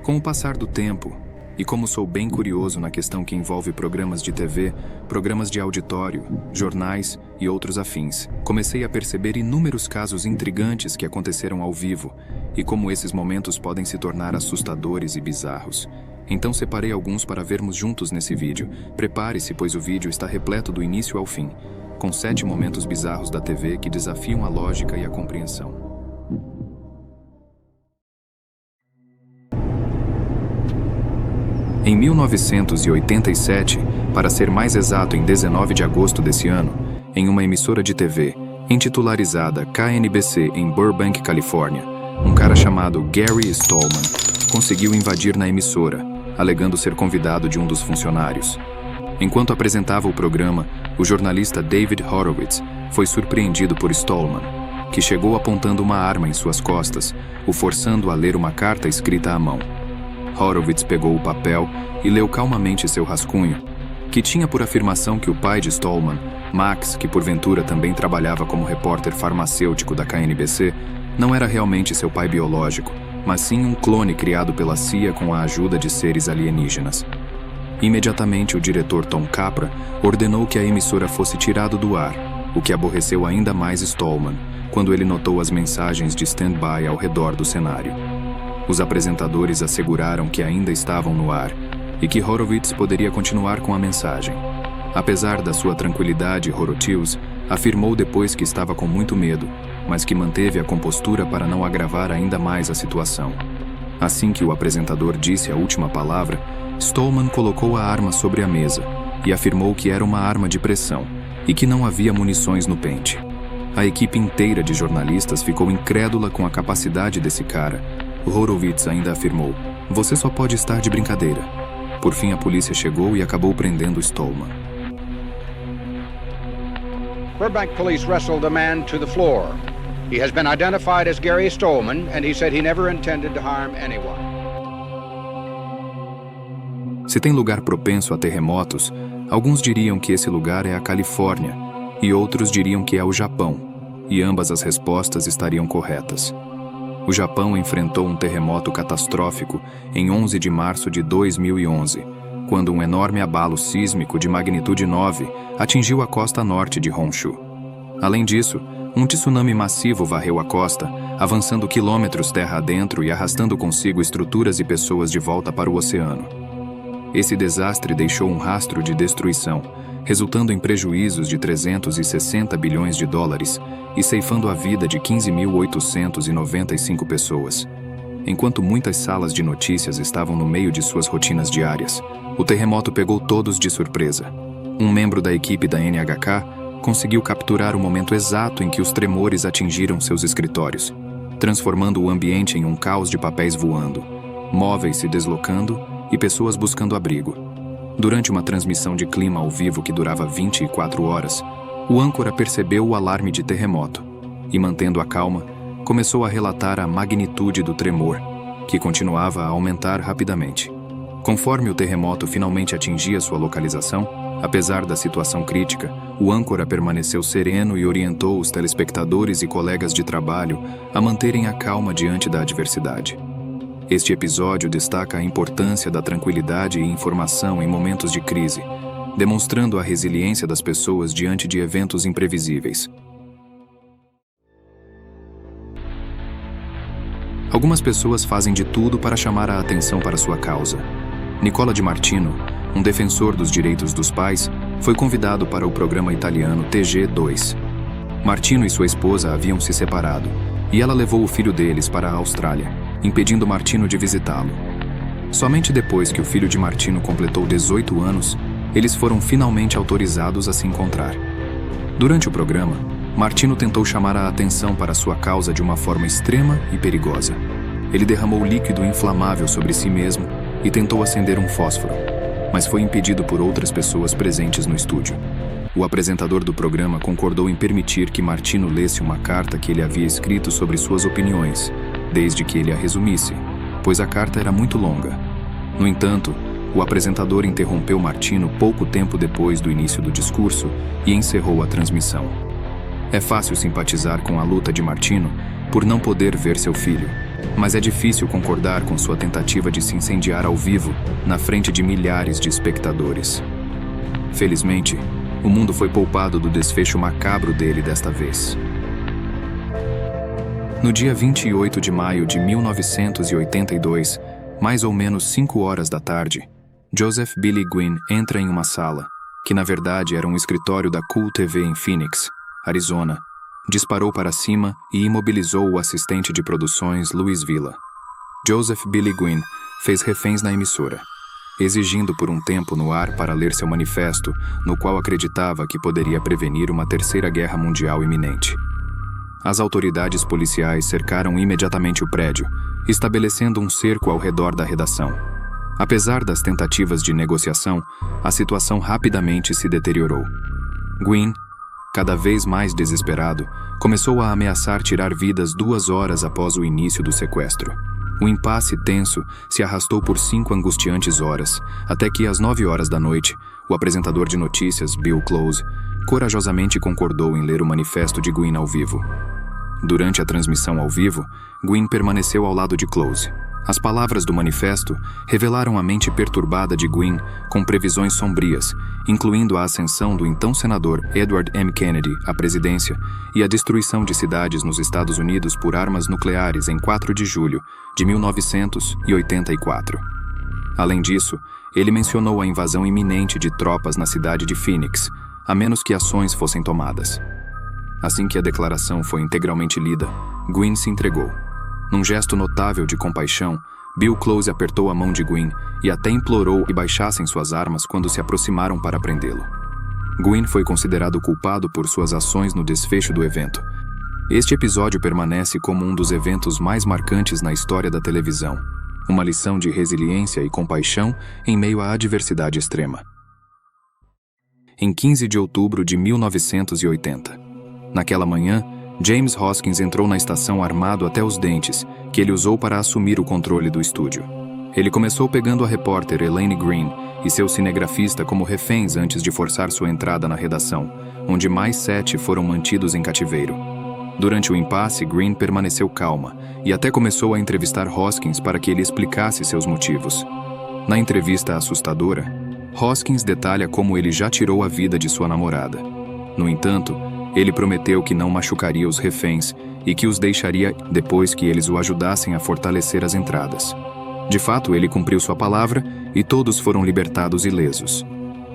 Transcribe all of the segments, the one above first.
Com o passar do tempo, e como sou bem curioso na questão que envolve programas de TV, programas de auditório, jornais e outros afins, comecei a perceber inúmeros casos intrigantes que aconteceram ao vivo e como esses momentos podem se tornar assustadores e bizarros. Então separei alguns para vermos juntos nesse vídeo. Prepare-se, pois o vídeo está repleto do início ao fim, com 7 momentos bizarros da TV que desafiam a lógica e a compreensão. Em 1987, para ser mais exato em 19 de agosto desse ano, em uma emissora de TV, intitularizada KNBC em Burbank, Califórnia, um cara chamado Gary Stallman conseguiu invadir na emissora, alegando ser convidado de um dos funcionários. Enquanto apresentava o programa, o jornalista David Horowitz foi surpreendido por Stallman, que chegou apontando uma arma em suas costas, o forçando a ler uma carta escrita à mão. Horowitz pegou o papel e leu calmamente seu rascunho, que tinha por afirmação que o pai de Stallman, Max, que porventura também trabalhava como repórter farmacêutico da KNBC, não era realmente seu pai biológico, mas sim um clone criado pela CIA com a ajuda de seres alienígenas. Imediatamente, o diretor Tom Capra ordenou que a emissora fosse tirada do ar, o que aborreceu ainda mais Stallman, quando ele notou as mensagens de stand-by ao redor do cenário. Os apresentadores asseguraram que ainda estavam no ar e que Horowitz poderia continuar com a mensagem. Apesar da sua tranquilidade, Horowitz afirmou depois que estava com muito medo, mas que manteve a compostura para não agravar ainda mais a situação. Assim que o apresentador disse a última palavra, Stallman colocou a arma sobre a mesa e afirmou que era uma arma de pressão e que não havia munições no pente. A equipe inteira de jornalistas ficou incrédula com a capacidade desse cara. Horowitz ainda afirmou: "Você só pode estar de brincadeira." Por fim, a polícia chegou e acabou prendendo Stallman. Burbank police wrestled a man to the floor. He has been identified as Gary Stallman, and he said he never intended to harm anyone. Se tem lugar propenso a terremotos, alguns diriam que esse lugar é a Califórnia e outros diriam que é o Japão, e ambas as respostas estariam corretas. O Japão enfrentou um terremoto catastrófico em 11 de março de 2011, quando um enorme abalo sísmico de magnitude 9 atingiu a costa norte de Honshu. Além disso, um tsunami massivo varreu a costa, avançando quilômetros terra adentro e arrastando consigo estruturas e pessoas de volta para o oceano. Esse desastre deixou um rastro de destruição, resultando em prejuízos de 360 bilhões de dólares e ceifando a vida de 15.895 pessoas. Enquanto muitas salas de notícias estavam no meio de suas rotinas diárias, o terremoto pegou todos de surpresa. Um membro da equipe da NHK conseguiu capturar o momento exato em que os tremores atingiram seus escritórios, transformando o ambiente em um caos de papéis voando, móveis se deslocando e pessoas buscando abrigo. Durante uma transmissão de clima ao vivo que durava 24 horas, o âncora percebeu o alarme de terremoto e, mantendo a calma, começou a relatar a magnitude do tremor, que continuava a aumentar rapidamente. Conforme o terremoto finalmente atingia sua localização, apesar da situação crítica, o âncora permaneceu sereno e orientou os telespectadores e colegas de trabalho a manterem a calma diante da adversidade. Este episódio destaca a importância da tranquilidade e informação em momentos de crise, demonstrando a resiliência das pessoas diante de eventos imprevisíveis. Algumas pessoas fazem de tudo para chamar a atenção para sua causa. Nicola Di Martino, um defensor dos direitos dos pais, foi convidado para o programa italiano TG2. Martino e sua esposa haviam se separado, e ela levou o filho deles para a Austrália, impedindo Martino de visitá-lo. Somente depois que o filho de Martino completou 18 anos, eles foram finalmente autorizados a se encontrar. Durante o programa, Martino tentou chamar a atenção para sua causa de uma forma extrema e perigosa. Ele derramou líquido inflamável sobre si mesmo e tentou acender um fósforo, mas foi impedido por outras pessoas presentes no estúdio. O apresentador do programa concordou em permitir que Martino lesse uma carta que ele havia escrito sobre suas opiniões, desde que ele a resumisse, pois a carta era muito longa. No entanto, o apresentador interrompeu Martino pouco tempo depois do início do discurso e encerrou a transmissão. É fácil simpatizar com a luta de Martino, por não poder ver seu filho, mas é difícil concordar com sua tentativa de se incendiar ao vivo na frente de milhares de espectadores. Felizmente, o mundo foi poupado do desfecho macabro dele desta vez. No dia 28 de maio de 1982, mais ou menos 5 horas da tarde, Joseph Billy Gwynn entra em uma sala, que na verdade era um escritório da Cool TV em Phoenix, Arizona, disparou para cima e imobilizou o assistente de produções Louis Villa. Joseph Billy Gwynn fez reféns na emissora, exigindo por um tempo no ar para ler seu manifesto, no qual acreditava que poderia prevenir uma terceira guerra mundial iminente. As autoridades policiais cercaram imediatamente o prédio, estabelecendo um cerco ao redor da redação. Apesar das tentativas de negociação, a situação rapidamente se deteriorou. Gwynn, cada vez mais desesperado, começou a ameaçar tirar vidas 2 horas após o início do sequestro. O impasse tenso se arrastou por 5 angustiantes horas, até que às 9 horas da noite, o apresentador de notícias, Bill Close, corajosamente concordou em ler o manifesto de Gwynn ao vivo. Durante a transmissão ao vivo, Gwynn permaneceu ao lado de Close. As palavras do manifesto revelaram a mente perturbada de Gwynn com previsões sombrias, incluindo a ascensão do então senador Edward M. Kennedy à presidência e a destruição de cidades nos Estados Unidos por armas nucleares em 4 de julho de 1984. Além disso, ele mencionou a invasão iminente de tropas na cidade de Phoenix, a menos que ações fossem tomadas. Assim que a declaração foi integralmente lida, Gwynn se entregou. Num gesto notável de compaixão, Bill Close apertou a mão de Gwynn e até implorou que baixassem suas armas quando se aproximaram para prendê-lo. Gwynn foi considerado culpado por suas ações no desfecho do evento. Este episódio permanece como um dos eventos mais marcantes na história da televisão, uma lição de resiliência e compaixão em meio à adversidade extrema. Em 15 de outubro de 1980, naquela manhã, James Hoskins entrou na estação armado até os dentes, que ele usou para assumir o controle do estúdio. Ele começou pegando a repórter Elaine Green e seu cinegrafista como reféns antes de forçar sua entrada na redação, onde mais 7 foram mantidos em cativeiro. Durante o impasse, Green permaneceu calma e até começou a entrevistar Hoskins para que ele explicasse seus motivos. Na entrevista assustadora, Hoskins detalha como ele já tirou a vida de sua namorada. No entanto, ele prometeu que não machucaria os reféns e que os deixaria depois que eles o ajudassem a fortalecer as entradas. De fato, ele cumpriu sua palavra e todos foram libertados ilesos.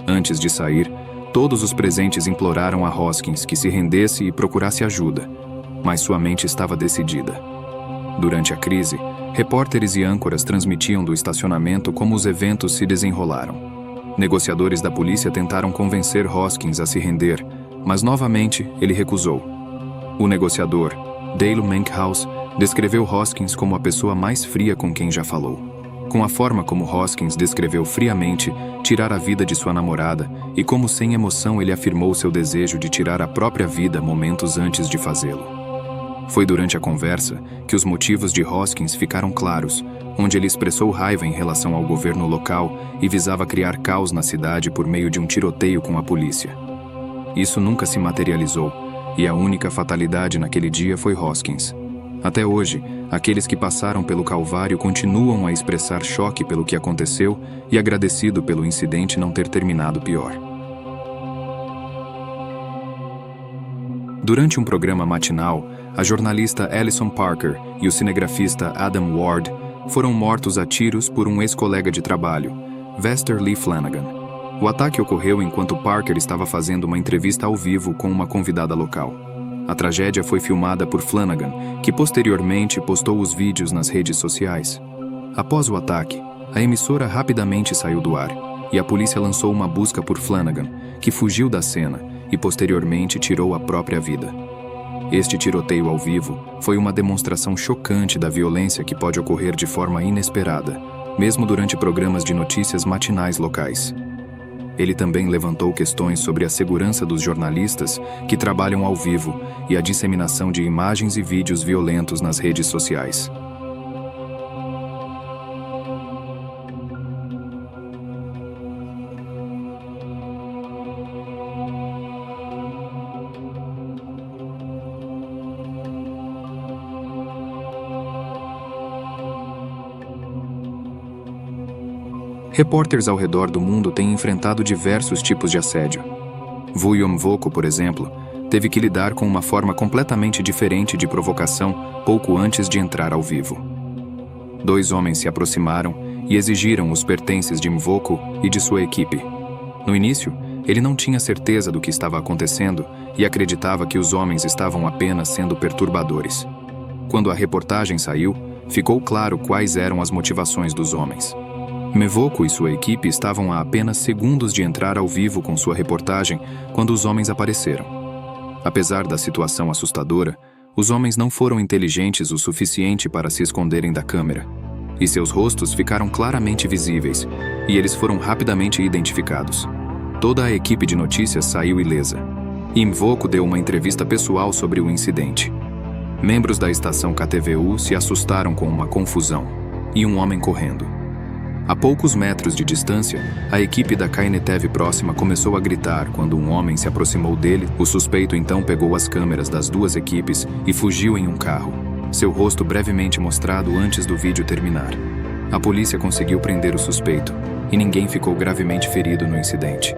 Antes de sair, todos os presentes imploraram a Hoskins que se rendesse e procurasse ajuda, mas sua mente estava decidida. Durante a crise, repórteres e âncoras transmitiam do estacionamento como os eventos se desenrolaram. Negociadores da polícia tentaram convencer Hoskins a se render, mas novamente ele recusou. O negociador, Dale Menkhaus, descreveu Hoskins como a pessoa mais fria com quem já falou. Com a forma como Hoskins descreveu friamente tirar a vida de sua namorada e como sem emoção ele afirmou seu desejo de tirar a própria vida momentos antes de fazê-lo. Foi durante a conversa que os motivos de Hoskins ficaram claros, onde ele expressou raiva em relação ao governo local e visava criar caos na cidade por meio de um tiroteio com a polícia. Isso nunca se materializou, e a única fatalidade naquele dia foi Hoskins. Até hoje, aqueles que passaram pelo Calvário continuam a expressar choque pelo que aconteceu e agradecido pelo incidente não ter terminado pior. Durante um programa matinal, a jornalista Alison Parker e o cinegrafista Adam Ward foram mortos a tiros por um ex-colega de trabalho, Vester Lee Flanagan. O ataque ocorreu enquanto Parker estava fazendo uma entrevista ao vivo com uma convidada local. A tragédia foi filmada por Flanagan, que posteriormente postou os vídeos nas redes sociais. Após o ataque, a emissora rapidamente saiu do ar, e a polícia lançou uma busca por Flanagan, que fugiu da cena e posteriormente tirou a própria vida. Este tiroteio ao vivo foi uma demonstração chocante da violência que pode ocorrer de forma inesperada, mesmo durante programas de notícias matinais locais. Ele também levantou questões sobre a segurança dos jornalistas que trabalham ao vivo e a disseminação de imagens e vídeos violentos nas redes sociais. Repórteres ao redor do mundo têm enfrentado diversos tipos de assédio. Vuyo Mvoko, por exemplo, teve que lidar com uma forma completamente diferente de provocação pouco antes de entrar ao vivo. 2 homens se aproximaram e exigiram os pertences de Mvoko e de sua equipe. No início, ele não tinha certeza do que estava acontecendo e acreditava que os homens estavam apenas sendo perturbadores. Quando a reportagem saiu, ficou claro quais eram as motivações dos homens. Mvoko e sua equipe estavam a apenas segundos de entrar ao vivo com sua reportagem quando os homens apareceram. Apesar da situação assustadora, os homens não foram inteligentes o suficiente para se esconderem da câmera, e seus rostos ficaram claramente visíveis, e eles foram rapidamente identificados. Toda a equipe de notícias saiu ilesa, e Mvoko deu uma entrevista pessoal sobre o incidente. Membros da estação KTVU se assustaram com uma confusão e um homem correndo. A poucos metros de distância, a equipe da KNTV próxima começou a gritar quando um homem se aproximou dele. O suspeito então pegou as câmeras das 2 equipes e fugiu em um carro, seu rosto brevemente mostrado antes do vídeo terminar. A polícia conseguiu prender o suspeito e ninguém ficou gravemente ferido no incidente.